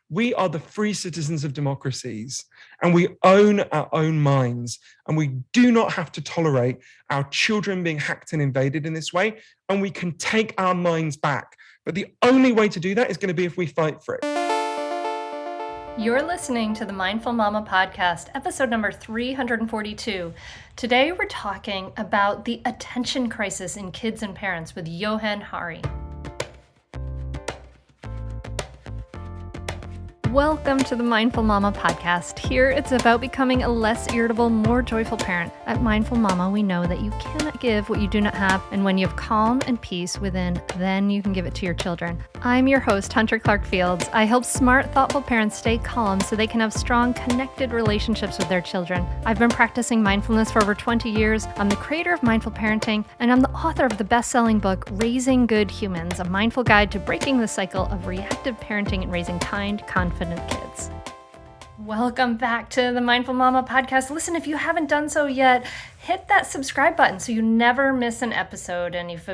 We are the free citizens of democracies, and we own our own minds, and we do not have to tolerate our children being hacked and invaded in this way, and we can take our minds back. But the only way to do that is going to be if we fight for it. You're listening to the Mindful Mama podcast, episode number 342. Today we're talking about the attention crisis in kids and parents with Johann Hari. Welcome to the Mindful Mama podcast. Here it's about becoming a less irritable, more joyful parent. At Mindful Mama, we know that you cannot give what you do not have, and when you have calm and peace within, then you can give it to your children. I'm your host, Hunter Clark Fields. I help smart, thoughtful parents stay calm so they can have strong, connected relationships with their children. I've been practicing mindfulness for over 20 years. I'm the creator of Mindful Parenting, and I'm the author of the best-selling book, Raising Good Humans, a mindful guide to breaking the cycle of reactive parenting and raising kind, confident kids. Welcome back to the Mindful Mama podcast. Listen, if you haven't done so yet, hit that subscribe button so you never miss an episode. And if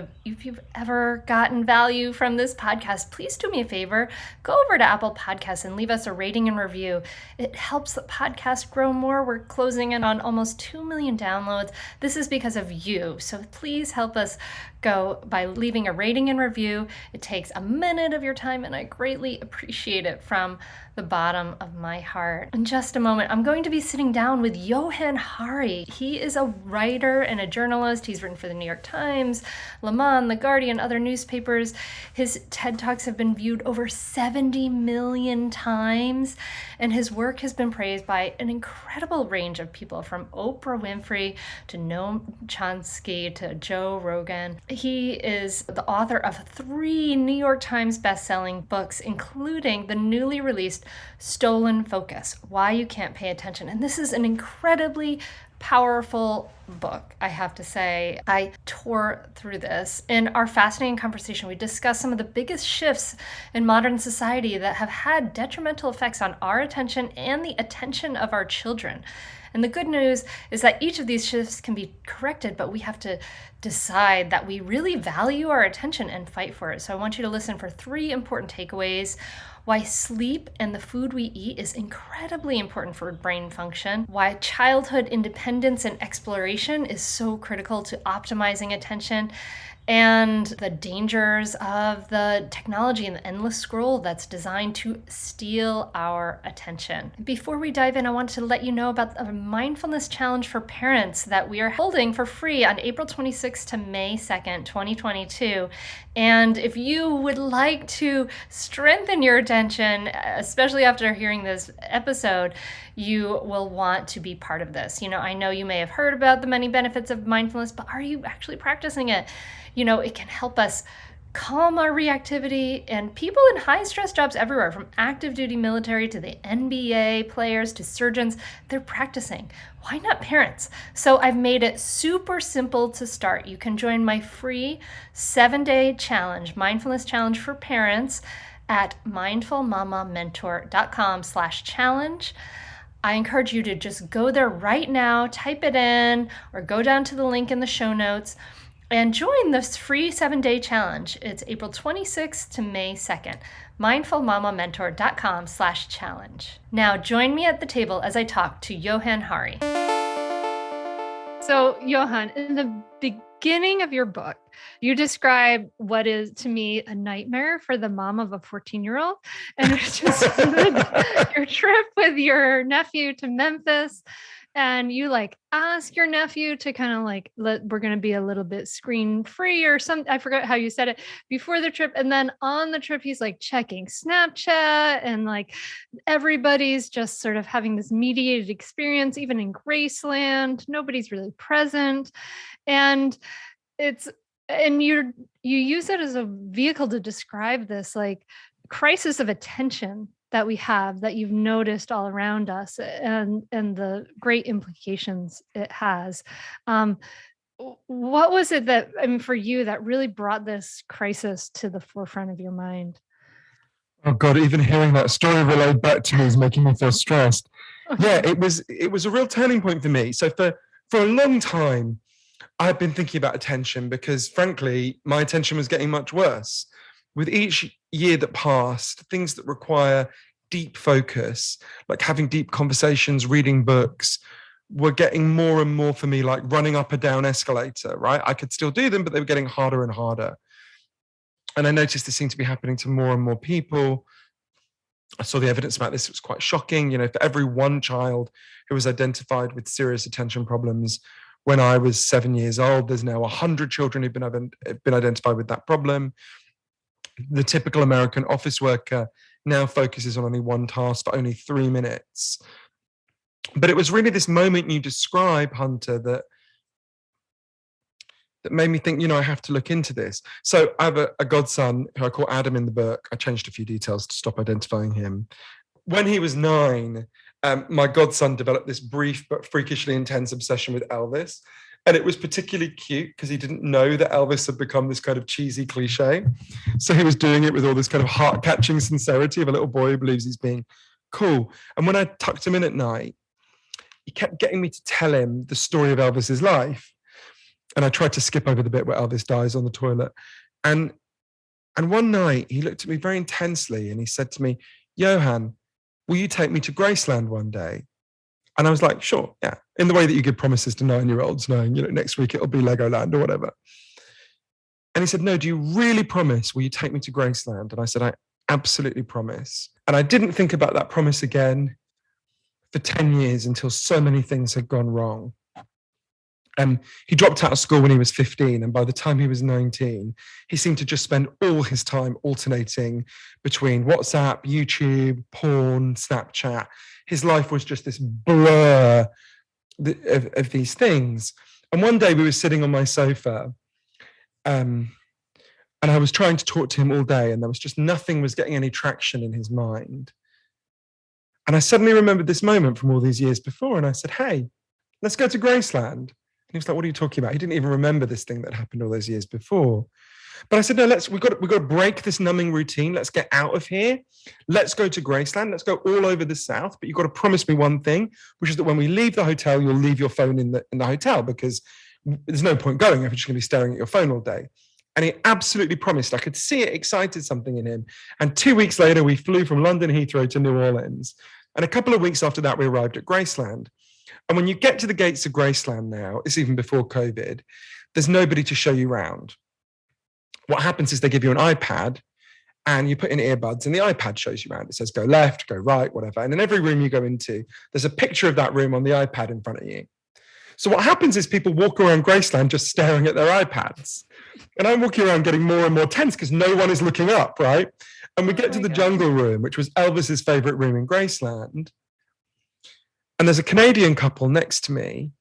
you've ever gotten value from this podcast, please do me a favor. Go over to Apple Podcasts and leave us a rating and review. It helps the podcast grow more. We're closing in on almost 2 million downloads. This is because of you. So please help us go by leaving a rating and review. It takes a minute of your time, and I greatly appreciate it from the bottom of my heart. In just a moment, I'm going to be sitting down with Johann Hari. He is a writer and a journalist. He's written for the New York Times, Le Monde, The Guardian, other newspapers. His TED Talks have been viewed over 70 million times, and his work has been praised by an incredible range of people, from Oprah Winfrey to Noam Chomsky to Joe Rogan. He is the author of 3 New York Times best-selling books, including the newly released Stolen Focus, Why You Can't Pay Attention. And this is an incredibly powerful book, I have to say. I tore through this. In our fascinating conversation, we discussed some of the biggest shifts in modern society that have had detrimental effects on our attention and the attention of our children. And the good news is that each of these shifts can be corrected, but we have to decide that we really value our attention and fight for it. So I want you to listen for 3 important takeaways: why sleep and the food we eat is incredibly important for brain function, why childhood independence and exploration is so critical to optimizing attention, and the dangers of the technology and the endless scroll that's designed to steal our attention. Before we dive in, I want to let you know about a mindfulness challenge for parents that we are holding for free on April 26th to May 2nd, 2022. And if you would like to strengthen your attention, especially after hearing this episode, you will want to be part of this. I know you may have heard about the many benefits of mindfulness, but are you actually practicing it? It can help us calm our reactivity, and people in high-stress jobs everywhere, from active duty military to the NBA players to surgeons, they're practicing. Why not parents? So I've made it super simple to start. You can join my free 7-day challenge, mindfulness challenge for parents, at mindfulmamamentor.com/challenge. I encourage you to just go there right now, type it in, or go down to the link in the show notes and join this free 7-day challenge. It's April 26th to May 2nd. mindfulmamamentor.com/challenge. Now join me at the table as I talk to Johann Hari. So Johann, in the beginning of your book, you describe what is, to me, a nightmare for the mom of a 14-year-old. And it's just your trip with your nephew to Memphis. And you ask your nephew to kind of we're going to be a little bit screen free or something. I forgot how you said it before the trip. And then on the trip, he's checking Snapchat, and everybody's just sort of having this mediated experience, even in Graceland. Nobody's really present. And you use it as a vehicle to describe this crisis of attention that we have, that you've noticed all around us, and the great implications it has. What was it that, for you, that really brought this crisis to the forefront of your mind? Oh God, even hearing that story relayed back to me is making me feel stressed. Yeah, it was a real turning point for me. So for a long time, I've been thinking about attention because, frankly, my attention was getting much worse. With each year that passed, things that require deep focus, like having deep conversations, reading books, were getting more and more for me like running up a down escalator, right? I could still do them, but they were getting harder and harder. And I noticed this seemed to be happening to more and more people. I saw the evidence about this. It was quite shocking. You know, for every one child who was identified with serious attention problems when I was 7 years old, there's now 100 children who've been identified with that problem. The typical American office worker now focuses on only one task for only 3 minutes. But it was really this moment you describe, Hunter, that made me think, you know, I have to look into this. So I have a godson who I call Adam in the book. I changed a few details to stop identifying him. When he was 9, my godson developed this brief but freakishly intense obsession with Elvis. And it was particularly cute because he didn't know that Elvis had become this kind of cheesy cliche. So he was doing it with all this kind of heart-catching sincerity of a little boy who believes he's being cool. And when I tucked him in at night, he kept getting me to tell him the story of Elvis's life. And I tried to skip over the bit where Elvis dies on the toilet. And one night he looked at me very intensely and he said to me, "Johann, will you take me to Graceland one day?" And I was like, "Sure, yeah." In the way that you give promises to 9-year-olds, knowing, you know, next week it'll be Legoland or whatever. And he said, "No, do you really promise? Will you take me to Graceland?" And I said, "I absolutely promise." And I didn't think about that promise again for 10 years until so many things had gone wrong. He dropped out of school when he was 15, and by the time he was 19, he seemed to just spend all his time alternating between WhatsApp, YouTube, porn, Snapchat. His life was just this blur of these things. And one day we were sitting on my sofa, and I was trying to talk to him all day, and there was just nothing was getting any traction in his mind. And I suddenly remembered this moment from all these years before, and I said, "Hey, let's go to Graceland." He was like, "What are you talking about?" He didn't even remember this thing that happened all those years before. But I said, "No, we've got to break this numbing routine. Let's get out of here. Let's go to Graceland. Let's go all over the South. But you've got to promise me one thing, which is that when we leave the hotel, you'll leave your phone in the hotel, because there's no point going if you're just going to be staring at your phone all day." And he absolutely promised. I could see it excited something in him. And 2 weeks later, we flew from London Heathrow to New Orleans. And a couple of weeks after that, we arrived at Graceland. And when you get to the gates of Graceland now, it's even before COVID, there's nobody to show you around. What happens is they give you an iPad and you put in earbuds and the iPad shows you around. It says go left, go right, whatever. And in every room you go into, there's a picture of that room on the iPad in front of you. So what happens is people walk around Graceland just staring at their iPads. And I'm walking around getting more and more tense because no one is looking up, right? And we get to the jungle room, which was Elvis's favorite room in Graceland. And there's a Canadian couple next to me.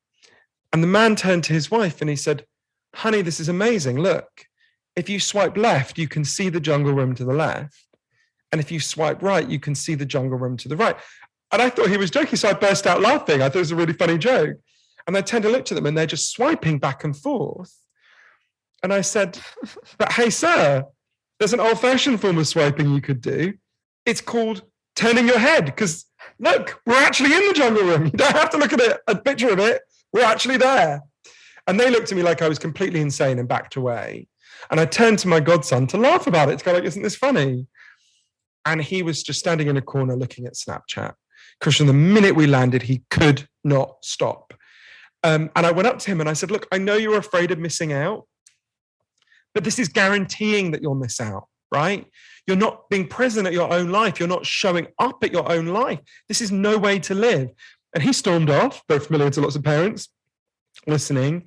And the man turned to his wife and he said, "Honey, this is amazing. Look, if you swipe left, you can see the jungle room to the left. And if you swipe right, you can see the jungle room to the right." And I thought he was joking, so I burst out laughing. I thought it was a really funny joke. And I turned to look at them and they're just swiping back and forth. And I said, "But hey, sir, there's an old-fashioned form of swiping you could do. It's called turning your head, because look, we're actually in the jungle room. You don't have to look at a picture of it. We're actually there." And they looked at me like I was completely insane and backed away. And I turned to my godson to laugh about it, to go like, "Isn't this funny?" And he was just standing in a corner looking at Snapchat, because from the minute we landed, he could not stop. And I went up to him and I said, "Look, I know you're afraid of missing out, but this is guaranteeing that you'll miss out, right? You're not being present at your own life. You're not showing up at your own life. This is no way to live." And he stormed off, very familiar to lots of parents listening.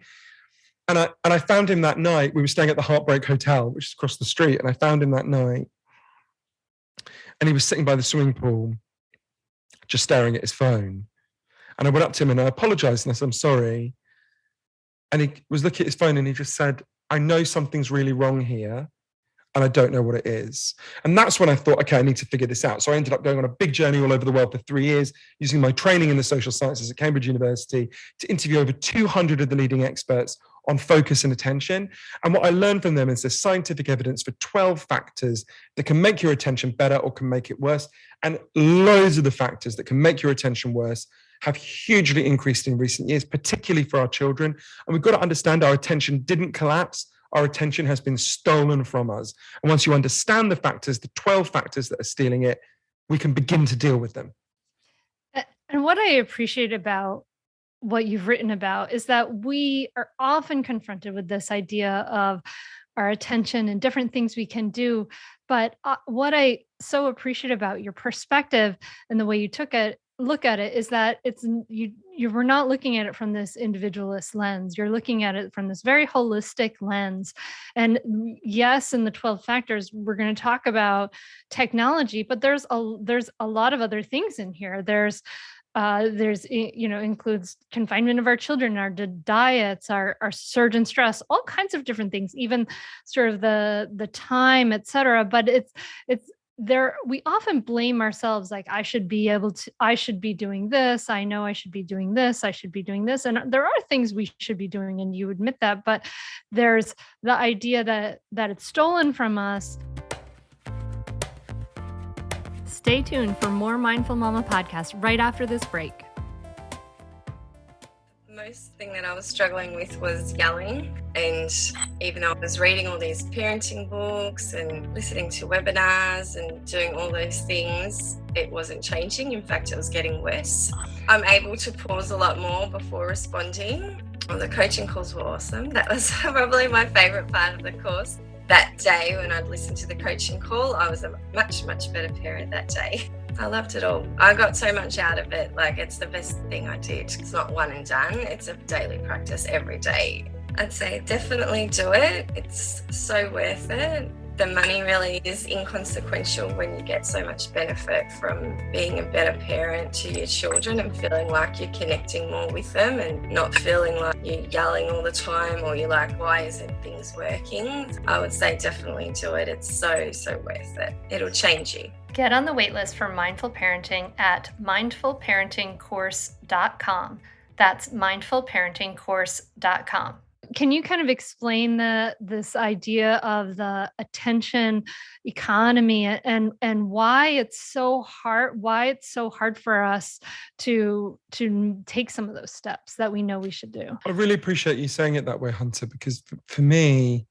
And I found him that night. We were staying at the Heartbreak Hotel, which is across the street. And I found him that night. And he was sitting by the swimming pool, just staring at his phone. And I went up to him and I apologized and I said, "I'm sorry." And he was looking at his phone and he just said, "I know something's really wrong here and I don't know what it is." And that's when I thought, okay, I need to figure this out. So I ended up going on a big journey all over the world for 3 years, using my training in the social sciences at Cambridge University to interview over 200 of the leading experts on focus and attention. And what I learned from them is there's scientific evidence for 12 factors that can make your attention better or can make it worse. And loads of the factors that can make your attention worse have hugely increased in recent years, particularly for our children. And we've got to understand our attention didn't collapse. Our attention has been stolen from us. And once you understand the factors, the 12 factors that are stealing it, we can begin to deal with them. And what I appreciate about what you've written about is that we are often confronted with this idea of our attention and different things we can do. But what I so appreciate about your perspective and the way you look at it is that you were not looking at it from this individualist lens. You're looking at it from this very holistic lens. And yes, in the 12 factors, we're going to talk about technology, but there's a lot of other things in here. There's includes confinement of our children, our diets, our surge in stress, all kinds of different things, even sort of the time, et cetera. But it's there. We often blame ourselves, like, I should be doing this. I know I should be doing this. I should be doing this. And there are things we should be doing, and you admit that, but there's the idea that it's stolen from us. Stay tuned for more Mindful Mama podcast right after this break. The most thing that I was struggling with was yelling. And even though I was reading all these parenting books and listening to webinars and doing all those things, it wasn't changing. In fact, it was getting worse. I'm able to pause a lot more before responding. Well, the coaching calls were awesome. That was probably my favorite part of the course. That day when I'd listened to the coaching call, I was a much, much better parent that day. I loved it all. I got so much out of it. Like, it's the best thing I did. It's not one and done. It's a daily practice every day. I'd say definitely do it. It's so worth it. The money really is inconsequential when you get so much benefit from being a better parent to your children and feeling like you're connecting more with them and not feeling like you're yelling all the time or you're like, why isn't things working? I would say definitely do it. It's so, so worth it. It'll change you. Get on the waitlist for Mindful Parenting at mindfulparentingcourse.com. That's mindfulparentingcourse.com. Can you kind of explain this idea of the attention economy and why it's so hard for us to take some of those steps that we know we should do? I really appreciate you saying it that way, Hunter, because for me,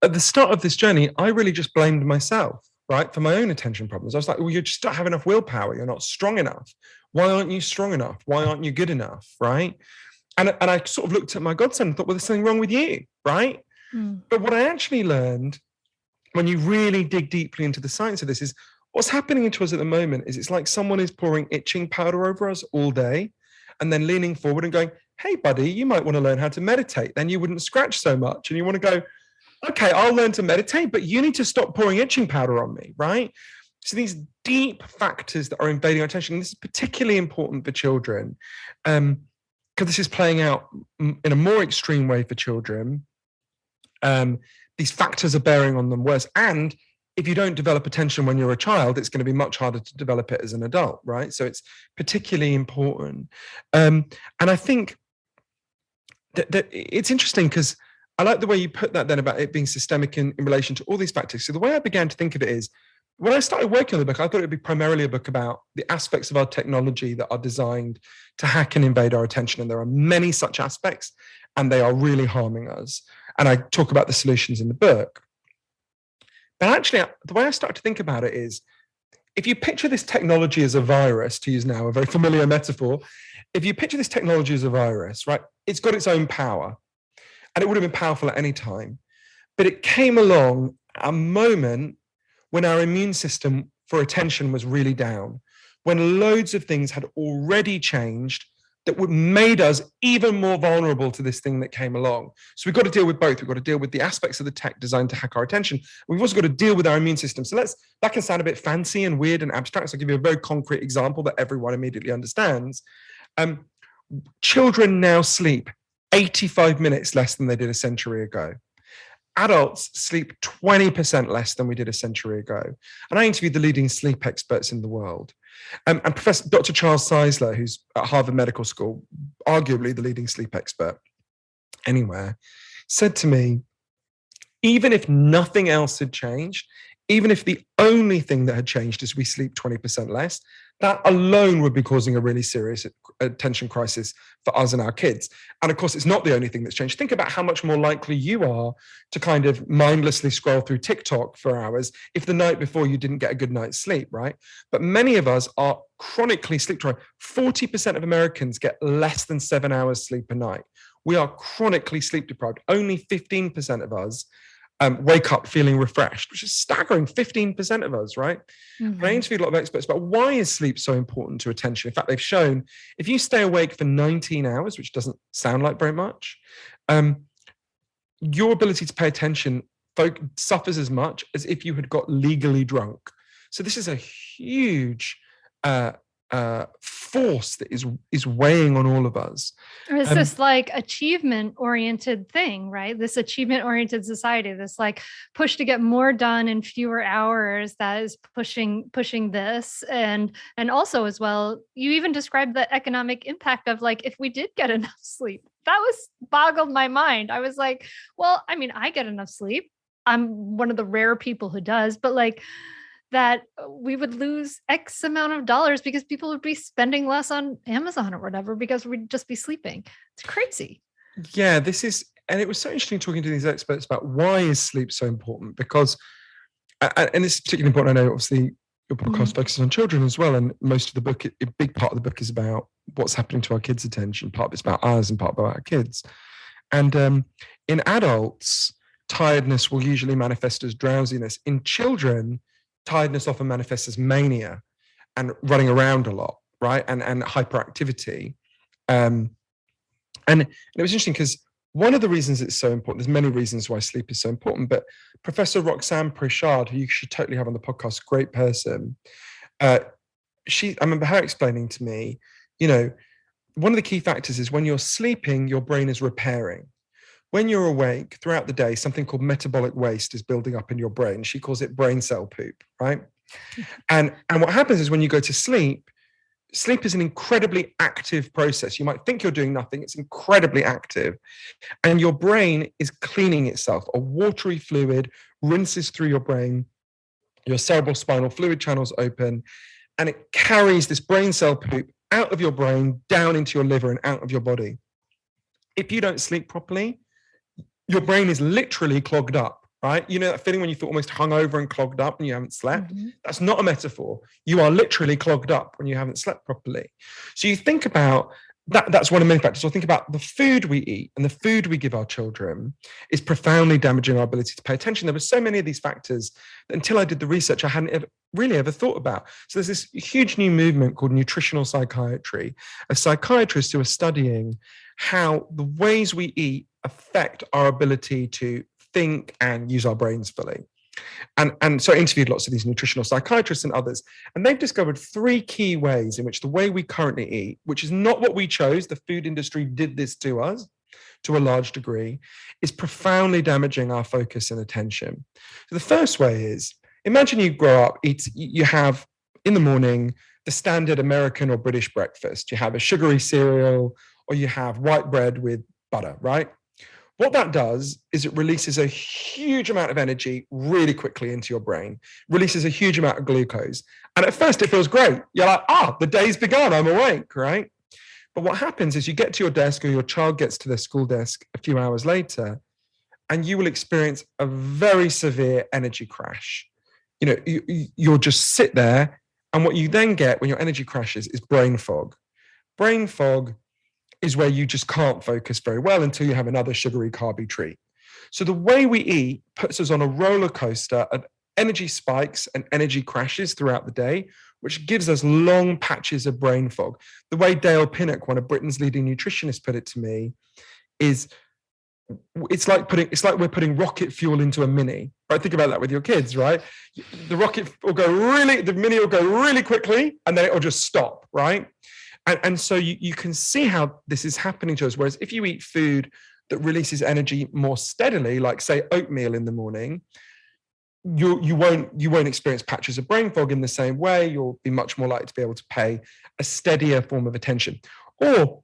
at the start of this journey, I really just blamed myself, right, for my own attention problems. I was like, well, you just don't have enough willpower. You're not strong enough. Why aren't you strong enough? Why aren't you good enough, right? And I sort of looked at my godson and thought, well, there's something wrong with you, right? But what I actually learned when you really dig deeply into the science of this is what's happening to us at the moment is it's like someone is pouring itching powder over us all day and then leaning forward and going, hey, buddy, you might want to learn how to meditate. Then you wouldn't scratch so much. And you want to go, okay, I'll learn to meditate, but you need to stop pouring itching powder on me, right? So these deep factors that are invading our attention, and this is particularly important for children, because this is playing out in a more extreme way for children. These factors are bearing on them worse. And if you don't develop attention when you're a child, it's going to be much harder to develop it as an adult, right? So it's particularly important. And I think that it's interesting because I like the way you put that then about it being systemic in relation to all these factors. So the way I began to think of it is, when I started working on the book, I thought it would be primarily a book about the aspects of our technology that are designed to hack and invade our attention. And there are many such aspects, and they are really harming us. And I talk about the solutions in the book. But actually, the way I started to think about it is, if you picture this technology as a virus, to use now a very familiar metaphor, if you picture this technology as a virus, right, it's got its own power. And it would have been powerful at any time. But it came along a moment when our immune system for attention was really down, when loads of things had already changed that would made us even more vulnerable to this thing that came along. So we've got to deal with both. We've got to deal with the aspects of the tech designed to hack our attention. We've also got to deal with our immune system. So that can sound a bit fancy and weird and abstract. So I'll give you a very concrete example that everyone immediately understands. Children now sleep 85 minutes less than they did a century ago. Adults sleep 20% less than we did a century ago. And I interviewed the leading sleep experts in the world. And Professor Dr. Charles Czeisler, who's at Harvard Medical School, arguably the leading sleep expert anywhere, said to me, even if nothing else had changed, even if the only thing that had changed is we sleep 20% less, that alone would be causing a really serious attention crisis for us and our kids. And of course, it's not the only thing that's changed. Think about how much more likely you are to kind of mindlessly scroll through TikTok for hours if the night before you didn't get a good night's sleep, right? But many of us are chronically sleep deprived. 40% of Americans get less than 7 hours sleep a night. We are chronically sleep deprived. Only 15% of us wake up feeling refreshed, which is staggering. 15% of us, right? And I interviewed a lot of experts about why is sleep so important to attention. In fact, they've shown if you stay awake for 19 hours, which doesn't sound like very much, your ability to pay attention suffers as much as if you had got legally drunk. So this is a huge force that is weighing on all of us. It's this like achievement-oriented thing, right? This achievement-oriented society, this like push to get more done in fewer hours that is pushing this. And also as well, you even described the economic impact of like, if we did get enough sleep, that was boggled my mind. I was like, well, I mean, I get enough sleep. I'm one of the rare people who does, but like, that we would lose X amount of dollars because people would be spending less on Amazon or whatever because we'd just be sleeping. It's crazy. Yeah, and it was so interesting talking to these experts about why is sleep so important, because, and it's particularly important, I know obviously your podcast focuses on children as well, and most of the book, a big part of the book is about what's happening to our kids' attention. Part of it's about ours and part about our kids. And in adults, tiredness will usually manifest as drowsiness. In children, tiredness often manifests as mania and running around a lot, right? And hyperactivity. And it was interesting because one of the reasons it's so important, there's many reasons why sleep is so important, but Professor Roxanne Prichard, who you should totally have on the podcast, great person, I remember her explaining to me, one of the key factors is when you're sleeping, your brain is repairing. When you're awake throughout the day, something called metabolic waste is building up in your brain. She calls it brain cell poop, right? And what happens is when you go to sleep is an incredibly active process. You might think you're doing nothing. It's incredibly active. And your brain is cleaning itself. A watery fluid rinses through your brain. Your cerebral spinal fluid channels open, and it carries this brain cell poop out of your brain, down into your liver and out of your body. If you don't sleep properly, your brain is literally clogged up, right? You know that feeling when you feel almost hungover and clogged up and you haven't slept? That's not a metaphor. You are literally clogged up when you haven't slept properly. So you think about that. That's one of many factors. So think about the food we eat and the food we give our children is profoundly damaging our ability to pay attention. There were so many of these factors that until I did the research, I hadn't really ever thought about. So there's this huge new movement called Nutritional Psychiatry of psychiatrists who are studying how the ways we eat affect our ability to think and use our brains fully. And so I interviewed lots of these nutritional psychiatrists and others, and they've discovered 3 key ways in which the way we currently eat, which is not what we chose, the food industry did this to us to a large degree, is profoundly damaging our focus and attention. So the first way is, imagine you grow up, you have in the morning the standard American or British breakfast. You have a sugary cereal or you have white bread with butter, right? What that does is it releases a huge amount of energy really quickly into your brain, releases a huge amount of glucose. And at first it feels great. You're like, the day's begun, I'm awake, right? But what happens is you get to your desk or your child gets to their school desk a few hours later, and you will experience a very severe energy crash. You'll just sit there, and what you then get when your energy crashes is brain fog. Brain fog is where you just can't focus very well until you have another sugary carby treat. So the way we eat puts us on a roller coaster of energy spikes and energy crashes throughout the day, which gives us long patches of brain fog. The way Dale Pinnock, one of Britain's leading nutritionists, put it to me is it's like we're putting rocket fuel into a Mini. Right? Think about that with your kids, right? The Mini will go really quickly and then it'll just stop, right? And so you can see how this is happening to us. Whereas if you eat food that releases energy more steadily, like say oatmeal in the morning, you won't experience patches of brain fog in the same way. You'll be much more likely to be able to pay a steadier form of attention. Or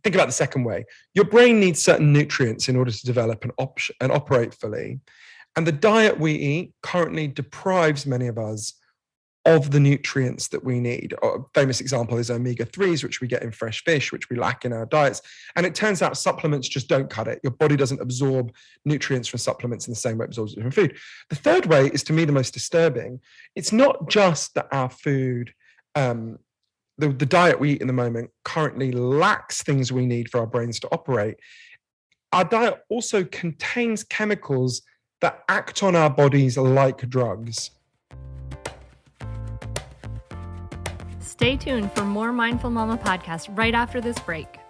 think about the second way. Your brain needs certain nutrients in order to develop and operate fully. And the diet we eat currently deprives many of us of the nutrients that we need. A famous example is omega-3s, which we get in fresh fish, which we lack in our diets. And it turns out supplements just don't cut it. Your body doesn't absorb nutrients from supplements in the same way it absorbs it from food. The third way is, to me, the most disturbing. It's not just that our food, the diet we eat in the moment currently lacks things we need for our brains to operate. Our diet also contains chemicals that act on our bodies like drugs. Stay tuned for more Mindful Mama podcast right after this break.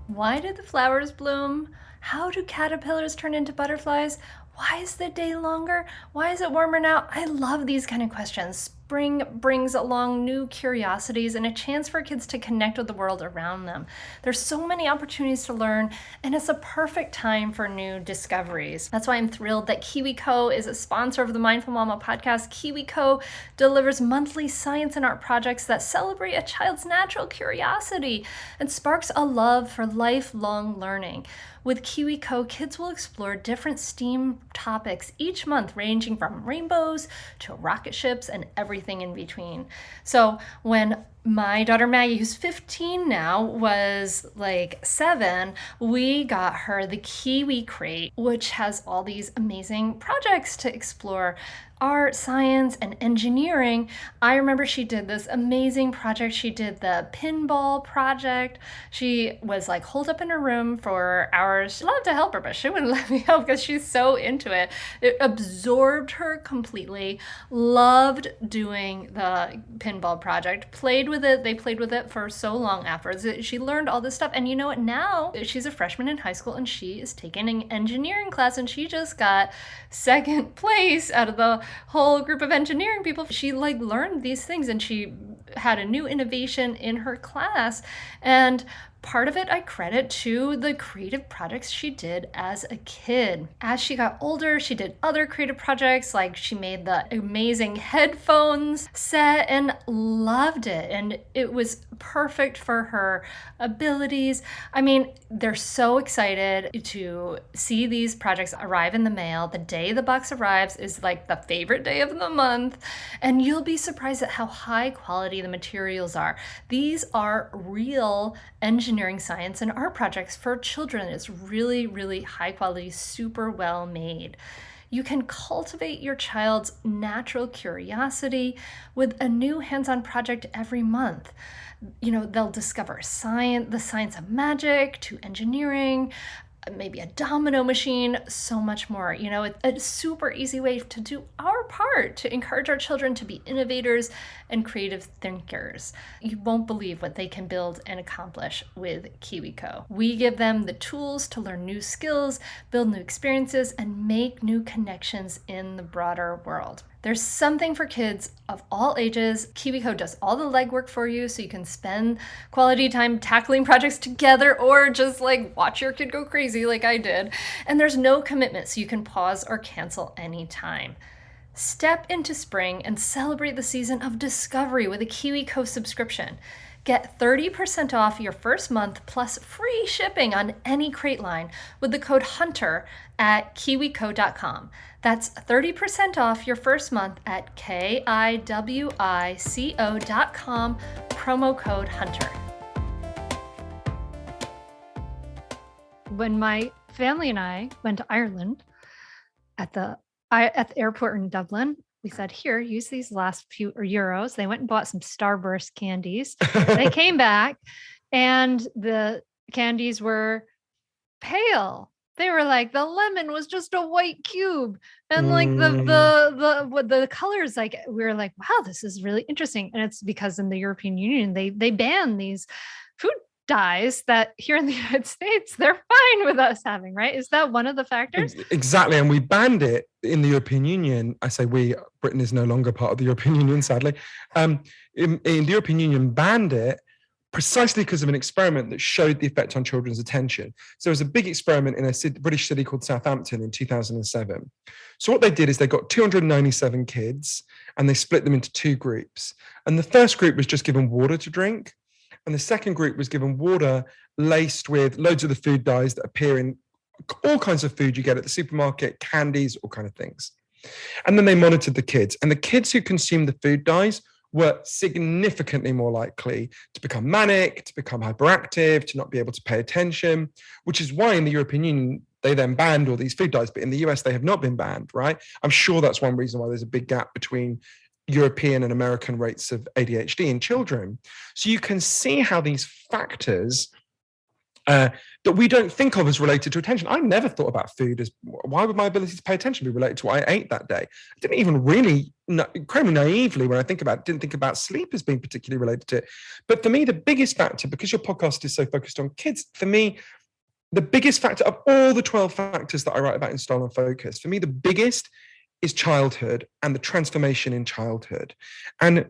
Why did the flowers bloom? How do caterpillars turn into butterflies? Why is the day longer? Why is it warmer now? I love these kind of questions. Spring brings along new curiosities and a chance for kids to connect with the world around them. There's so many opportunities to learn, and it's a perfect time for new discoveries. That's why I'm thrilled that KiwiCo is a sponsor of the Mindful Mama podcast. KiwiCo delivers monthly science and art projects that celebrate a child's natural curiosity and sparks a love for lifelong learning. With KiwiCo, kids will explore different STEAM topics each month, ranging from rainbows to rocket ships and everything in between. So when my daughter Maggie, who's 15 now, was like 7, we got her the Kiwi Crate, which has all these amazing projects to explore. Art, science, and engineering. I remember she did this amazing project. She did the pinball project. She was like holed up in her room for hours. I'd love to help her, but she wouldn't let me help because she's so into it. It absorbed her completely. Loved doing the pinball project. Played with it. They played with it for so long afterwards. She learned all this stuff. And you know what? Now she's a freshman in high school and she is taking an engineering class, and she just got second place out of the whole group of engineering people. She like learned these things and she had a new innovation in her class. And part of it I credit to the creative projects she did as a kid. As she got older, she did other creative projects, like she made the amazing headphones set and loved it. And it was perfect for her abilities. I mean, they're so excited to see these projects arrive in the mail. The day the box arrives is like the favorite day of the month. And you'll be surprised at how high quality the materials are. These are real engineering, science, and art projects for children. It's really, really high quality, super well made. You can cultivate your child's natural curiosity with a new hands-on project every month. You know, they'll discover science, the science of magic, to engineering, maybe a domino machine, so much more. You know, it's a super easy way to do our part to encourage our children to be innovators and creative thinkers. You won't believe what they can build and accomplish with KiwiCo. We give them the tools to learn new skills, build new experiences, and make new connections in the broader world. There's something for kids of all ages. KiwiCo does all the legwork for you so you can spend quality time tackling projects together or just like watch your kid go crazy like I did. And there's no commitment, so you can pause or cancel anytime. Step into spring and celebrate the season of discovery with a KiwiCo subscription. Get 30% off your first month plus free shipping on any crate line with the code HUNTER at kiwico.com. That's 30% off your first month at kiwico.com, promo code HUNTER. When my family and I went to Ireland at the airport in Dublin, we said, here, use these last few euros. They went and bought some Starburst candies. They came back and the candies were pale. They were like, the lemon was just a white cube. And like the colors, like we were like, wow, this is really interesting. And it's because in the European Union, they ban these food dyes that here in the United States, they're fine with us having, right? Is that one of the factors? Exactly. And we banned it in the European Union. I say we, Britain is no longer part of the European Union, sadly. In the European Union banned it precisely because of an experiment that showed the effect on children's attention. So it was a big experiment in a British city called Southampton in 2007. So what they did is they got 297 kids and they split them into 2 groups. And the first group was just given water to drink. And the second group was given water laced with loads of the food dyes that appear in all kinds of food you get at the supermarket, candies, all kind of things. And then they monitored the kids. And the kids who consumed the food dyes were significantly more likely to become manic, to become hyperactive, to not be able to pay attention, which is why in the European Union, they then banned all these food dyes. But in the US, they have not been banned, right? I'm sure that's one reason why there's a big gap between European and American rates of ADHD in children. So you can see how these factors that we don't think of as related to attention. I never thought about food as, why would my ability to pay attention be related to what I ate that day? I didn't even really, incredibly naively, when I think about it, didn't think about sleep as being particularly related to it. But for me, the biggest factor, because your podcast is so focused on kids, for me, the biggest factor of all the 12 factors that I write about in Style and Focus, for me, the biggest is childhood and the transformation in childhood. And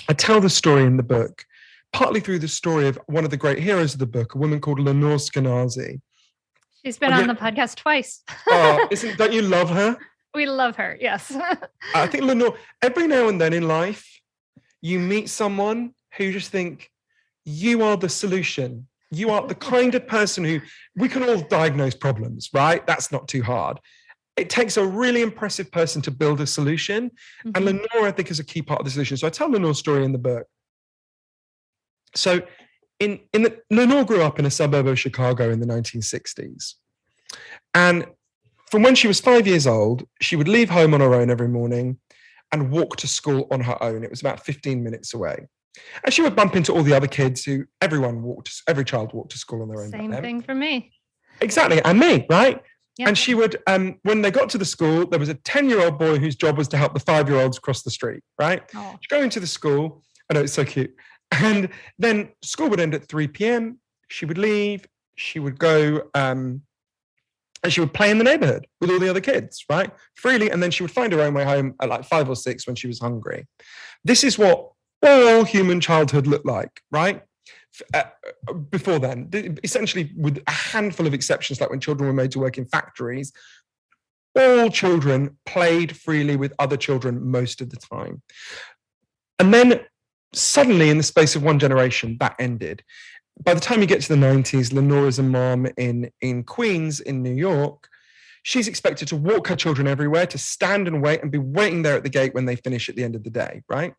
I tell the story in the book, partly through the story of one of the great heroes of the book, a woman called Lenore Skenazy. She's been on the podcast twice. Don't you love her? We love her, yes. I think Lenore, every now and then in life, you meet someone who you just think, you are the solution. You are the kind of person who, we can all diagnose problems, right? That's not too hard. It takes a really impressive person to build a solution. Mm-hmm. And Lenore, I think, is a key part of the solution. So I tell Lenore's story in the book. So Lenore grew up in a suburb of Chicago in the 1960s. And from when she was 5 years old, she would leave home on her own every morning and walk to school on her own. It was about 15 minutes away. And she would bump into all the other kids who every child walked to school on their own. Same thing for me. Exactly. And me, right? Yep. And she would, when they got to the school, there was a 10-year-old boy whose job was to help the 5-year-olds cross the street, right? Oh. She'd go into the school. I know, it's so cute. And then school would end at 3 p.m. She would leave. She would go and she would play in the neighborhood with all the other kids, right? Freely. And then she would find her own way home at like 5 or 6 when she was hungry. This is what all human childhood looked like, right? Before then, essentially with a handful of exceptions, like when children were made to work in factories, all children played freely with other children most of the time. And then suddenly, in the space of one generation, that ended. By the time you get to the 90s, Lenore is a mom in Queens, in New York. She's expected to walk her children everywhere, to stand and wait and be waiting there at the gate when they finish at the end of the day, right?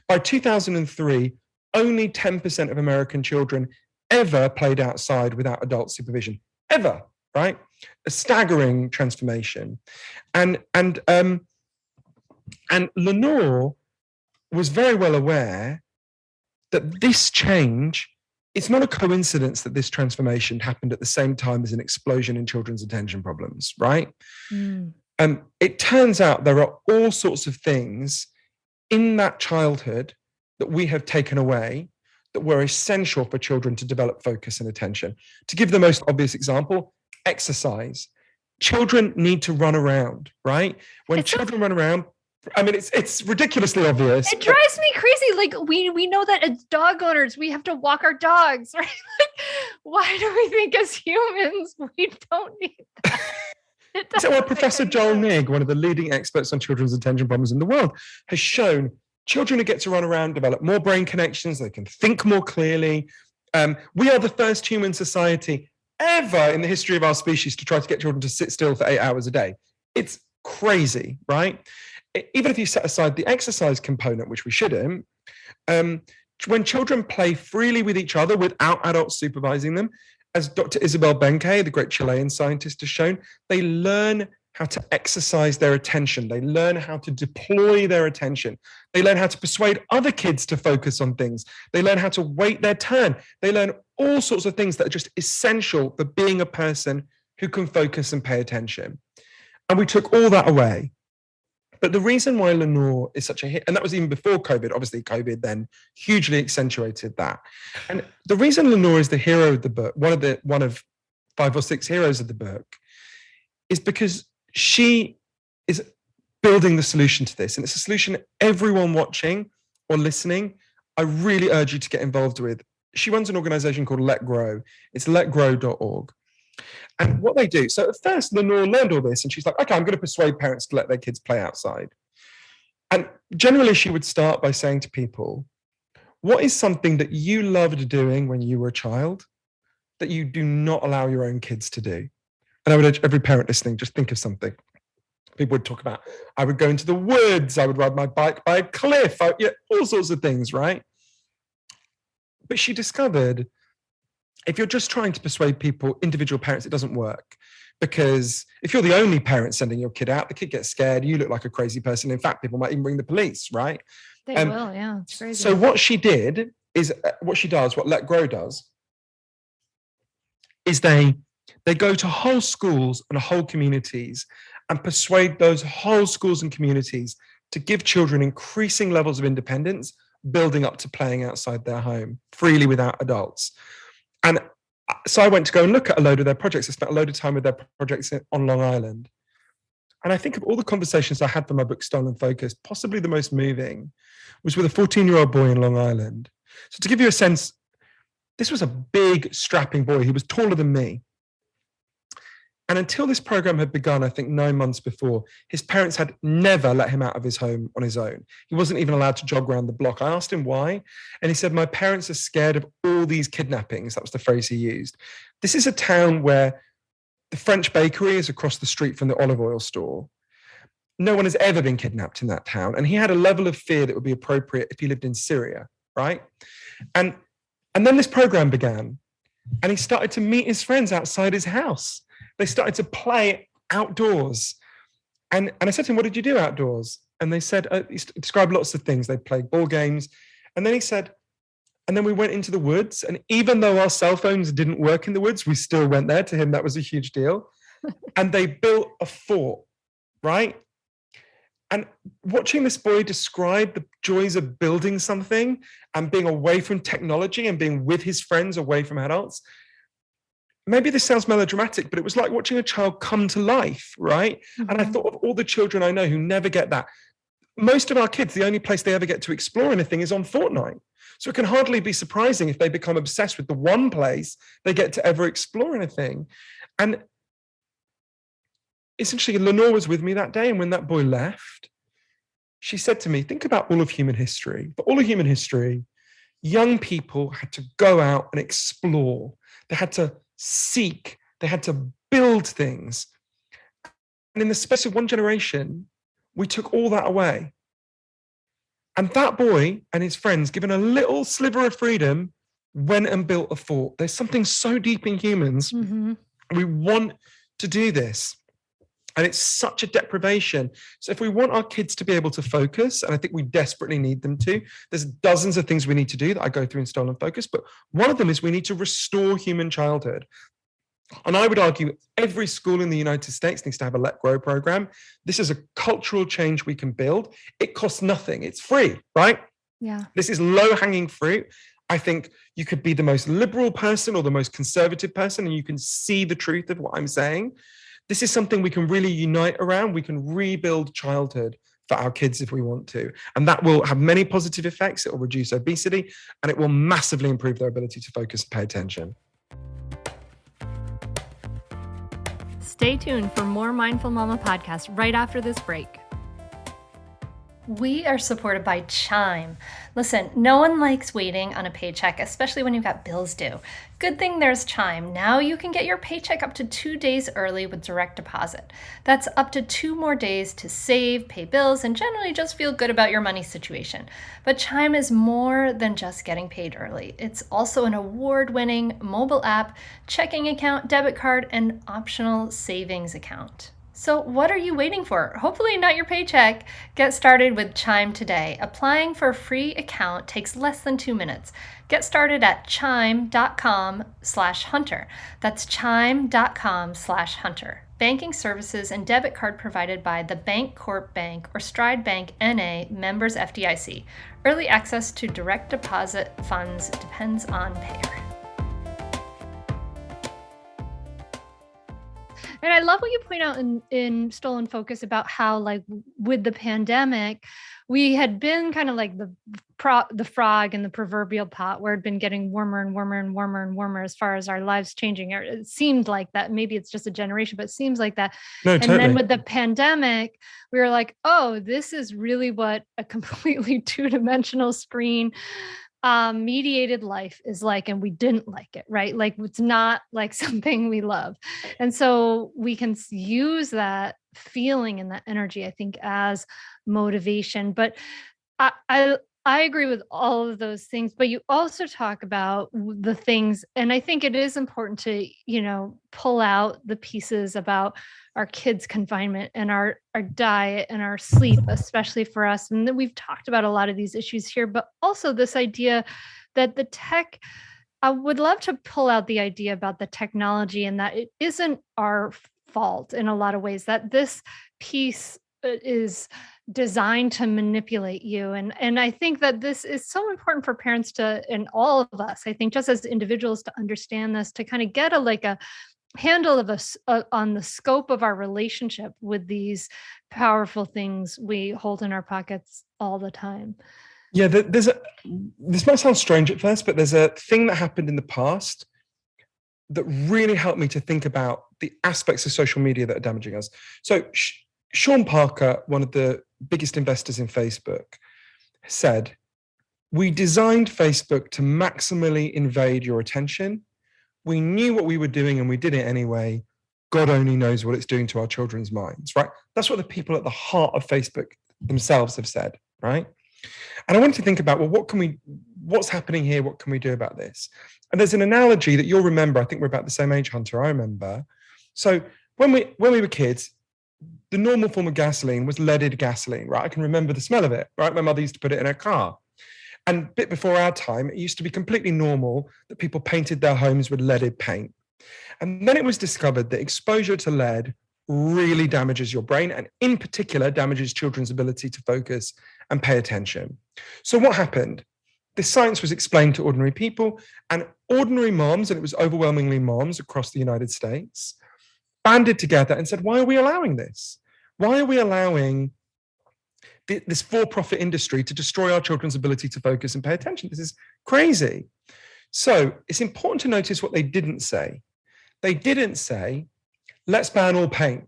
By 2003, only 10% of American children ever played outside without adult supervision, ever, right? A staggering transformation. And Lenore was very well aware that this change, it's not a coincidence that this transformation happened at the same time as an explosion in children's attention problems, right? Mm. It turns out there are all sorts of things in that childhood that we have taken away that were essential for children to develop focus and attention. To give the most obvious example, exercise. Children need to run around, right? When children run around, I mean, it's ridiculously obvious. It drives me crazy. Like we know that as dog owners, we have to walk our dogs, right? Like, why do we think as humans we don't need that? So, Professor Joel Nigg, one of the leading experts on children's attention problems in the world, has shown children who get to run around develop more brain connections. They can think more clearly. We are the first human society ever in the history of our species to try to get children to sit still for 8 hours a day. It's crazy, right? Even if you set aside the exercise component, which we shouldn't, when children play freely with each other without adults supervising them, as Dr. Isabel Benkei, the great Chilean scientist, has shown, they learn how to exercise their attention. They learn how to deploy their attention. They learn how to persuade other kids to focus on things. They learn how to wait their turn. They learn all sorts of things that are just essential for being a person who can focus and pay attention. And we took all that away. But the reason why Lenore is such a hit, and that was even before COVID, obviously COVID then hugely accentuated that. And the reason Lenore is the hero of the book, one of 5 or 6 heroes of the book, is because she is building the solution to this. And it's a solution everyone watching or listening, I really urge you to get involved with. She runs an organization called Let Grow. It's letgrow.org. And what they do, so at first Lenore learned all this and she's like, okay, I'm going to persuade parents to let their kids play outside. And generally she would start by saying to people, what is something that you loved doing when you were a child that you do not allow your own kids to do? And I would urge every parent listening, just think of something. People would talk about, I would go into the woods, I would ride my bike by a cliff, all sorts of things, right? But she discovered, if you're just trying to persuade people, individual parents, it doesn't work. Because if you're the only parent sending your kid out, the kid gets scared, you look like a crazy person. In fact, people might even bring the police, right? They will, yeah, it's crazy. So what she did is, what Let Grow does, is they go to whole schools and whole communities and persuade those whole schools and communities to give children increasing levels of independence, building up to playing outside their home freely without adults. And so I went to go and look at a load of their projects. I spent a load of time with their projects on Long Island. And I think of all the conversations I had for my book, Stolen Focus, possibly the most moving was with a 14-year-old boy in Long Island. So to give you a sense, this was a big, strapping boy. He was taller than me. And until this program had begun, I think 9 months before, his parents had never let him out of his home on his own. He wasn't even allowed to jog around the block. I asked him why, and he said, my parents are scared of all these kidnappings. That was the phrase he used. This is a town where the French bakery is across the street from the olive oil store. No one has ever been kidnapped in that town. And he had a level of fear that would be appropriate if he lived in Syria, right? And then this program began, and he started to meet his friends outside his house. They started to play outdoors. And I said to him, what did you do outdoors? And they said, he described lots of things. They played ball games. And then he said, and then we went into the woods. And even though our cell phones didn't work in the woods, we still went there. To him, that was a huge deal. And they built a fort, right? And watching this boy describe the joys of building something and being away from technology and being with his friends away from adults, maybe this sounds melodramatic, but it was like watching a child come to life, right? Mm-hmm. And I thought of all the children I know who never get that. Most of our kids, the only place they ever get to explore anything is on Fortnite. So it can hardly be surprising if they become obsessed with the one place they get to ever explore anything. And essentially, Lenore was with me that day, and when that boy left, she said to me, think about all of human history. For all of human history, young people had to go out and explore. They had to seek, they had to build things. And in the space of one generation, we took all that away. And that boy and his friends, given a little sliver of freedom, went and built a fort. There's something so deep in humans. Mm-hmm. We want to do this. And it's such a deprivation. So if we want our kids to be able to focus, and I think we desperately need them to, there's dozens of things we need to do that I go through in Stolen Focus, but one of them is we need to restore human childhood. And I would argue every school in the United States needs to have a Let Grow program. This is a cultural change we can build. It costs nothing. It's free, right? Yeah. This is low-hanging fruit. I think you could be the most liberal person or the most conservative person, and you can see the truth of what I'm saying. This is something we can really unite around. We can rebuild childhood for our kids if we want to. And that will have many positive effects. It will reduce obesity, and it will massively improve their ability to focus and pay attention. Stay tuned for more Mindful Mama podcast right after this break. We are supported by Chime. Listen, no one likes waiting on a paycheck, especially when you've got bills due. Good thing there's Chime. Now you can get your paycheck up to 2 days early with direct deposit. That's up to 2 more days to save, pay bills, and generally just feel good about your money situation. But Chime is more than just getting paid early. It's also an award-winning mobile app, checking account, debit card, and optional savings account. So what are you waiting for? Hopefully not your paycheck. Get started with Chime today. Applying for a free account takes less than 2 minutes. Get started at chime.com/hunter. That's chime.com/hunter. Banking services and debit card provided by the Bank Corp Bank or Stride Bank NA, members FDIC. Early access to direct deposit funds depends on payer. And I love what you point out in Stolen Focus about how, like, with the pandemic, we had been kind of like the frog in the proverbial pot, where it had been getting warmer and warmer and warmer and warmer as far as our lives changing. It seemed like that. Maybe it's just a generation, but it seems like that. No, and totally. Then with the pandemic, we were like, oh, this is really what a completely two-dimensional screen mediated life is like, and we didn't like it, right? Like it's not like something we love. And so we can use that feeling and that energy, I think, as motivation. But I, I I agree with all of those things, but you also talk about the things, and I think it is important to, pull out the pieces about our kids' confinement and our diet and our sleep, especially for us. And then we've talked about a lot of these issues here, but also this idea that the tech, I would love to pull out the idea about the technology and that it isn't our fault in a lot of ways, that this piece is designed to manipulate you. And I think that this is so important for parents to, and all of us, I think, just as individuals, to understand this, to kind of get a handle of us on the scope of our relationship with these powerful things we hold in our pockets all the time. Yeah, this might sound strange at first, but there's a thing that happened in the past that really helped me to think about the aspects of social media that are damaging us. So Sean Parker, one of the biggest investors in Facebook, said, "We designed Facebook to maximally invade your attention. We knew what we were doing and we did it anyway. God only knows what it's doing to our children's minds," right? That's what the people at the heart of Facebook themselves have said, right? And I wanted to think about, well, what's happening here? What can we do about this? And there's an analogy that you'll remember. I think we're about the same age, Hunter. I remember. So when we were kids, the normal form of gasoline was leaded gasoline, right? I can remember the smell of it, right? My mother used to put it in her car. And a bit before our time, it used to be completely normal that people painted their homes with leaded paint. And then it was discovered that exposure to lead really damages your brain, and in particular damages children's ability to focus and pay attention. So what happened? This science was explained to ordinary people, and ordinary moms, and it was overwhelmingly moms across the United States, banded together and said, why are we allowing this? Why are we allowing this for-profit industry to destroy our children's ability to focus and pay attention? This is crazy. So it's important to notice what they didn't say. They didn't say, let's ban all paint.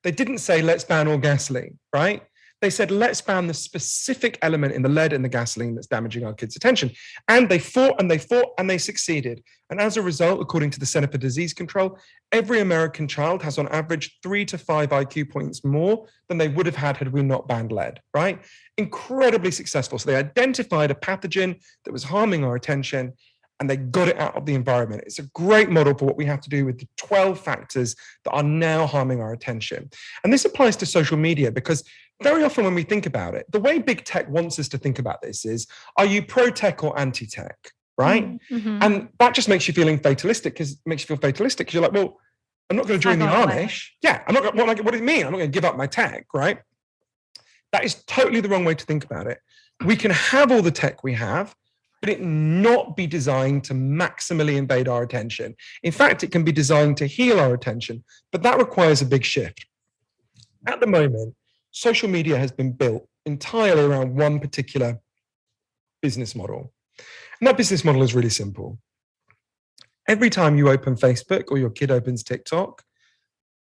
They didn't say, let's ban all gasoline, right? They said, let's ban the specific element in the lead and the gasoline that's damaging our kids' attention. And they fought and they fought and they succeeded. And as a result, according to the Center for Disease Control, every American child has on average 3 to 5 IQ points more than they would have had we not banned lead, right? Incredibly successful. So they identified a pathogen that was harming our attention and they got it out of the environment. It's a great model for what we have to do with the 12 factors that are now harming our attention. And this applies to social media because very often when we think about it, the way big tech wants us to think about this is, are you pro-tech or anti-tech, right? Mm-hmm. And that just makes you feel fatalistic because you're like, well, I'm not going to join the Amish. Yeah, I'm not. What do you mean? I'm not going to give up my tech, right? That is totally the wrong way to think about it. We can have all the tech we have, but it not be designed to maximally invade our attention. In fact, it can be designed to heal our attention, but that requires a big shift. At the moment, social media has been built entirely around one particular business model. And that business model is really simple. Every time you open Facebook or your kid opens TikTok,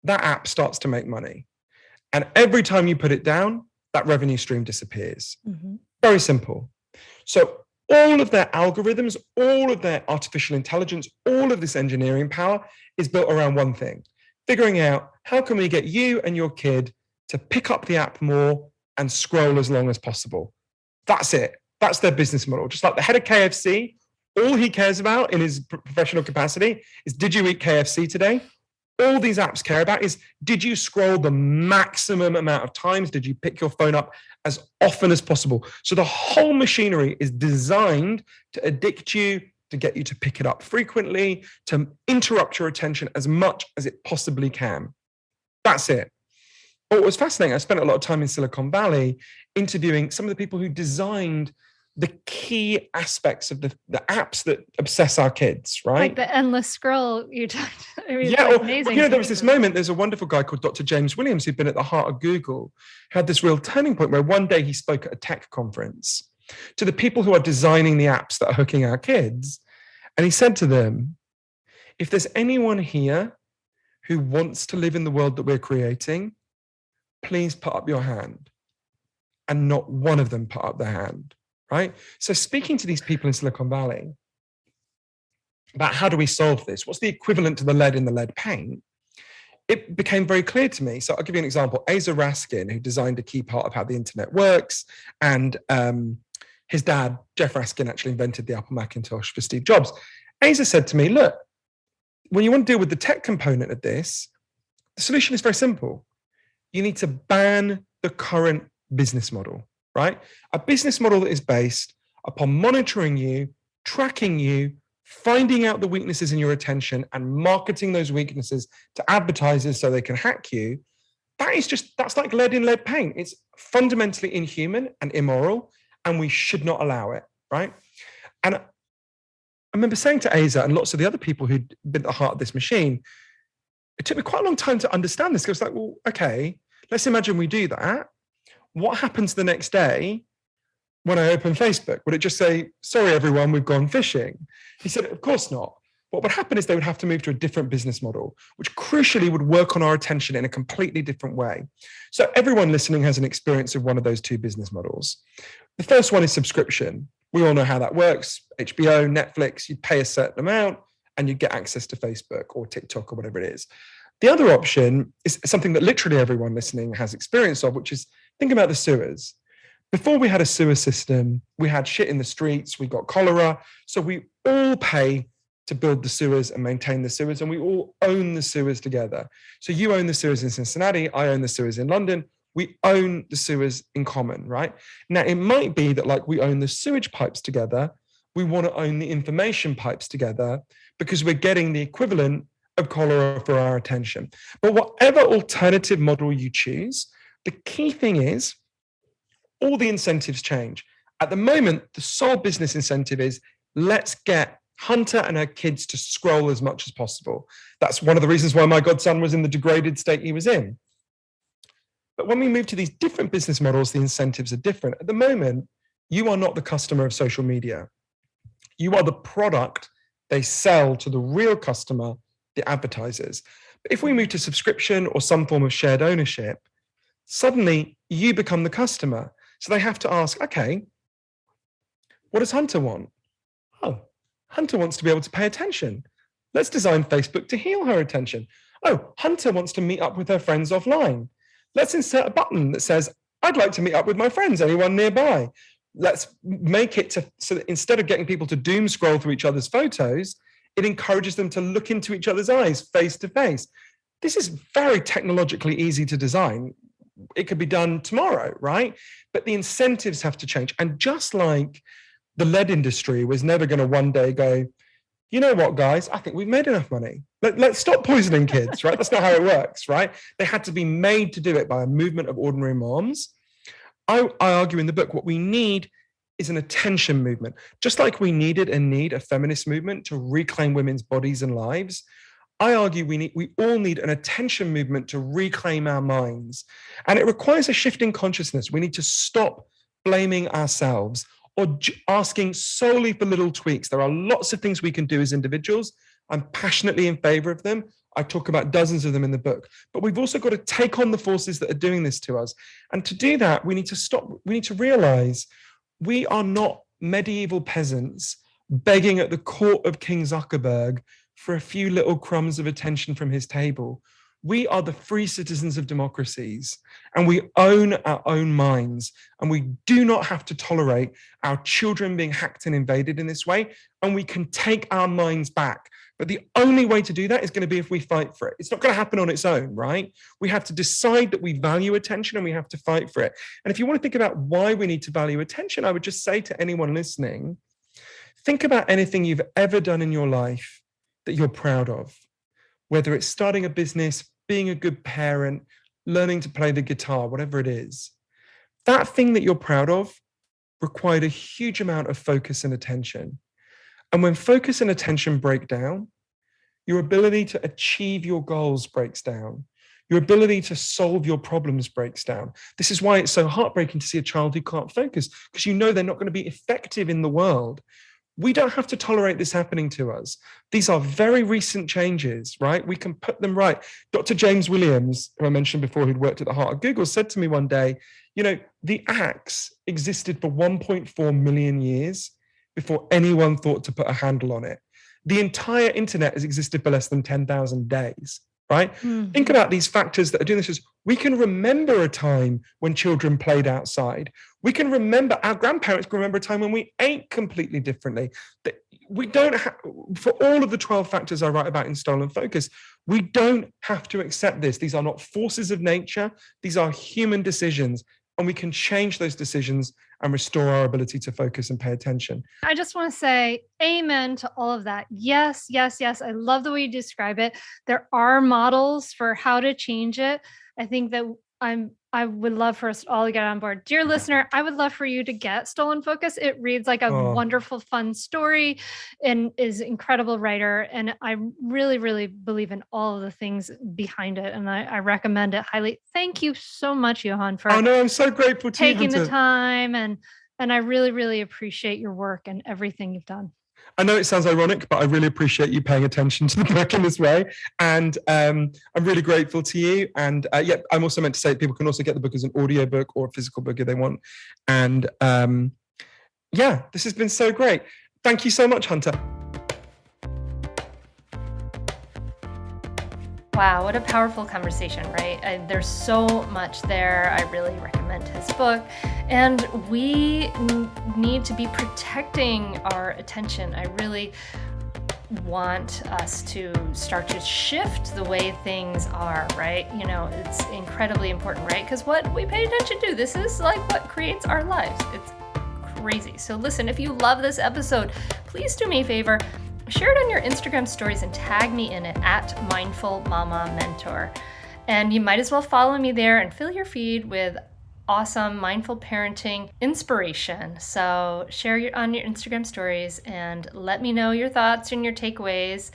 that app starts to make money. And every time you put it down, that revenue stream disappears. Mm-hmm. Very simple. So all of their algorithms, all of their artificial intelligence, all of this engineering power is built around one thing, figuring out how can we get you and your kid to pick up the app more and scroll as long as possible. That's it. That's their business model. Just like the head of KFC, all he cares about in his professional capacity is, did you eat KFC today? All these apps care about is, did you scroll the maximum amount of times? Did you pick your phone up as often as possible? So the whole machinery is designed to addict you, to get you to pick it up frequently, to interrupt your attention as much as it possibly can. That's it. But what was fascinating, I spent a lot of time in Silicon Valley interviewing some of the people who designed the key aspects of the apps that obsess our kids, right? Like the endless scroll you talked. I mean, yeah, amazing. There was this moment, there's a wonderful guy called Dr. James Williams who'd been at the heart of Google, had this real turning point where one day he spoke at a tech conference to the people who are designing the apps that are hooking our kids. And he said to them, if there's anyone here who wants to live in the world that we're creating, please put up your hand. And not one of them put up their hand. right? So speaking to these people in Silicon Valley about how do we solve this? What's the equivalent to the lead in the lead paint? It became very clear to me. So I'll give you an example. Asa Raskin, who designed a key part of how the internet works, and his dad, Jeff Raskin, actually invented the Apple Macintosh for Steve Jobs. Asa said to me, look, when you want to deal with the tech component of this, the solution is very simple. You need to ban the current business model, right? A business model that is based upon monitoring you, tracking you, finding out the weaknesses in your attention and marketing those weaknesses to advertisers so they can hack you. That's like lead in lead paint. It's fundamentally inhuman and immoral, and we should not allow it, right? And I remember saying to Asa and lots of the other people who'd been at the heart of this machine, it took me quite a long time to understand this, because I was like, well, okay, let's imagine we do that. What happens the next day when I open Facebook? Would it just say, sorry, everyone, we've gone fishing? He said, of course not. What would happen is they would have to move to a different business model, which crucially would work on our attention in a completely different way. So everyone listening has an experience of one of those two business models. The first one is subscription. We all know how that works. HBO, Netflix, you pay a certain amount and you get access to Facebook or TikTok or whatever it is. The other option is something that literally everyone listening has experience of, which is think about the sewers. Before we had a sewer system, we had shit in the streets, we got cholera. So we all pay to build the sewers and maintain the sewers, and we all own the sewers together. So you own the sewers in Cincinnati, I own the sewers in London. We own the sewers in common, right? Now, it might be that like we own the sewage pipes together, we want to own the information pipes together because we're getting the equivalent of cholera for our attention. But whatever alternative model you choose, the key thing is all the incentives change. At the moment, the sole business incentive is let's get Hunter and her kids to scroll as much as possible. That's one of the reasons why my godson was in the degraded state he was in. But when we move to these different business models, the incentives are different. At the moment, you are not the customer of social media. You are the product they sell to the real customer, the advertisers. But if we move to subscription or some form of shared ownership, suddenly you become the customer. So they have to ask, okay, what does Hunter want? Oh, Hunter wants to be able to pay attention. Let's design Facebook to heal her attention. Oh, Hunter wants to meet up with her friends offline. Let's insert a button that says, I'd like to meet up with my friends, anyone nearby. Let's make it so that instead of getting people to doom scroll through each other's photos, it encourages them to look into each other's eyes face to face. This is very technologically easy to design. It could be done tomorrow, right? But the incentives have to change. And just like the lead industry was never going to one day go, you know what, guys, I think we've made enough money. Let's stop poisoning kids, right? That's not how it works, right? They had to be made to do it by a movement of ordinary moms. I argue in the book, what we need is an attention movement. Just like we needed and need a feminist movement to reclaim women's bodies and lives, I argue we all need an attention movement to reclaim our minds. And it requires a shift in consciousness. We need to stop blaming ourselves or asking solely for little tweaks. There are lots of things we can do as individuals. I'm passionately in favor of them. I talk about dozens of them in the book. But we've also got to take on the forces that are doing this to us. And to do that, we need to realize we are not medieval peasants begging at the court of King Zuckerberg for a few little crumbs of attention from his table. We are the free citizens of democracies, and we own our own minds, and we do not have to tolerate our children being hacked and invaded in this way, and we can take our minds back. But the only way to do that is going to be if we fight for it. It's not going to happen on its own, right? We have to decide that we value attention and we have to fight for it. And if you want to think about why we need to value attention, I would just say to anyone listening, think about anything you've ever done in your life that you're proud of, whether it's starting a business, being a good parent, learning to play the guitar, whatever it is. That thing that you're proud of required a huge amount of focus and attention. And when focus and attention break down, your ability to achieve your goals breaks down. Your ability to solve your problems breaks down. This is why it's so heartbreaking to see a child who can't focus, because you know they're not going to be effective in the world. We don't have to tolerate this happening to us. These are very recent changes, right? We can put them right. Dr. James Williams, who I mentioned before, who'd worked at the heart of Google, said to me one day, the axe existed for 1.4 million years before anyone thought to put a handle on it. The entire internet has existed for less than 10,000 days, right? Mm-hmm. Think about these factors that are doing this. We can remember a time when children played outside. We can remember, our grandparents can remember a time when we ate completely differently. We don't have, for all of the 12 factors I write about in Stolen Focus, we don't have to accept this. These are not forces of nature. These are human decisions. And we can change those decisions and restore our ability to focus and pay attention. I just want to say amen to all of that. Yes, yes, yes. I love the way you describe it. There are models for how to change it. I think that I would love for us all to get on board. Dear listener, I would love for you to get Stolen Focus. It reads like a wonderful, fun story and is an incredible writer. And I really, really believe in all of the things behind it. And I recommend it highly. Thank you so much, Johann, for I'm so grateful to taking the time. And I really, really appreciate your work and everything you've done. I know it sounds ironic, but I really appreciate you paying attention to the book in this way. And I'm really grateful to you. And I'm also meant to say people can also get the book as an audiobook or a physical book if they want. And this has been so great. Thank you so much, Hunter. Wow, what a powerful conversation, right? There's so much there. I really recommend his book. And we need to be protecting our attention. I really want us to start to shift the way things are, right? It's incredibly important, right? Because what we pay attention to, this is like what creates our lives. It's crazy. So listen, if you love this episode, please do me a favor. Share it on your Instagram stories and tag me in it at Mindful Mama Mentor. And you might as well follow me there and fill your feed with awesome mindful parenting inspiration. So share it on your Instagram stories and let me know your thoughts and your takeaways.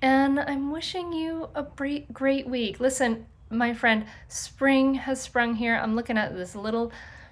And I'm wishing you a great week. Listen, my friend, spring has sprung here. I'm looking at this little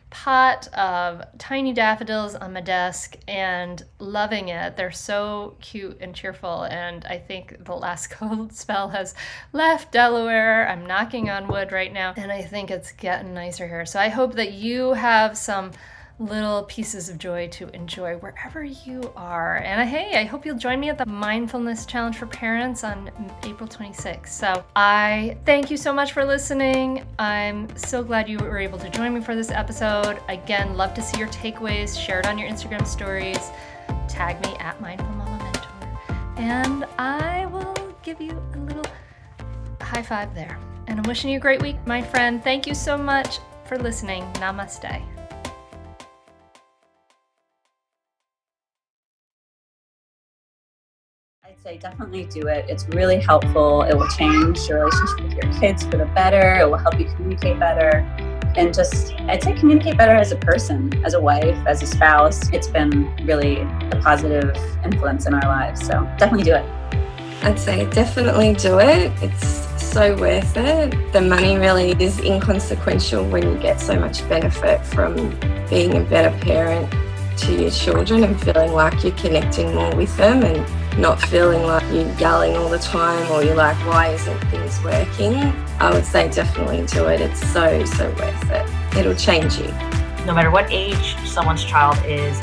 pot of tiny daffodils on my desk and loving it. They're so cute and cheerful, and I think the last cold spell has left Delaware. I'm knocking on wood right now, and I think it's getting nicer here. So I hope that you have some little pieces of joy to enjoy wherever you are. And I hope you'll join me at the Mindfulness Challenge for Parents on April 26th. So I thank you so much for listening. I'm so glad you were able to join me for this episode. Again, love to see your takeaways. Share it on your Instagram stories. Tag me at Mindful Mama Mentor. And I will give you a little high five there. And I'm wishing you a great week, my friend. Thank you so much for listening. Namaste. Say definitely do it. It's really helpful. It will change your relationship with your kids for the better. It will help you communicate better. And I'd say communicate better as a person, as a wife, as a spouse. It's been really a positive influence in our lives. So definitely do it. I'd say definitely do it. It's so worth it. The money really is inconsequential when you get so much benefit from being a better parent to your children and feeling like you're connecting more with them and not feeling like you're yelling all the time or you're like, why isn't things working? I would say definitely do it. It's so worth it. It'll change you. No matter what age someone's child is,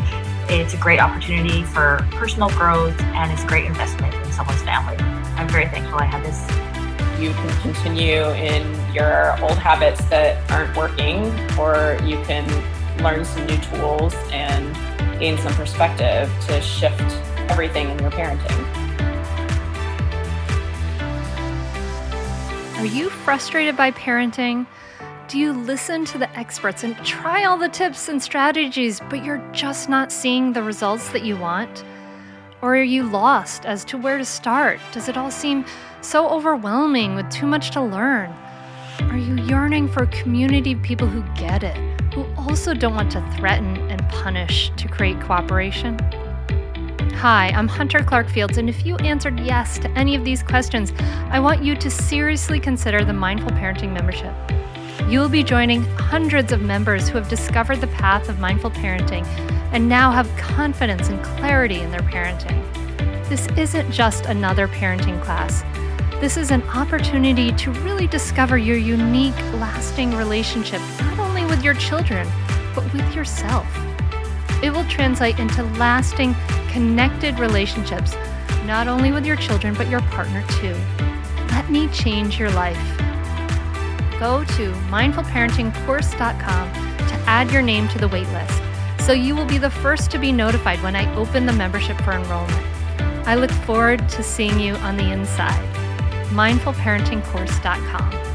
it's a great opportunity for personal growth and it's a great investment in someone's family. I'm very thankful I had this. You can continue in your old habits that aren't working, or you can learn some new tools and gain some perspective to shift everything in your parenting. Are you frustrated by parenting? Do you listen to the experts and try all the tips and strategies, but you're just not seeing the results that you want? Or are you lost as to where to start? Does it all seem so overwhelming with too much to learn? Are you yearning for a community of people who get it, who also don't want to threaten and punish to create cooperation? Hi, I'm Hunter Clark-Fields, and if you answered yes to any of these questions, I want you to seriously consider the Mindful Parenting membership. You'll be joining hundreds of members who have discovered the path of mindful parenting and now have confidence and clarity in their parenting. This isn't just another parenting class. This is an opportunity to really discover your unique, lasting relationship, not only with your children, but with yourself. It will translate into lasting, connected relationships, not only with your children, but your partner too. Let me change your life. Go to mindfulparentingcourse.com to add your name to the waitlist, so you will be the first to be notified when I open the membership for enrollment. I look forward to seeing you on the inside. mindfulparentingcourse.com.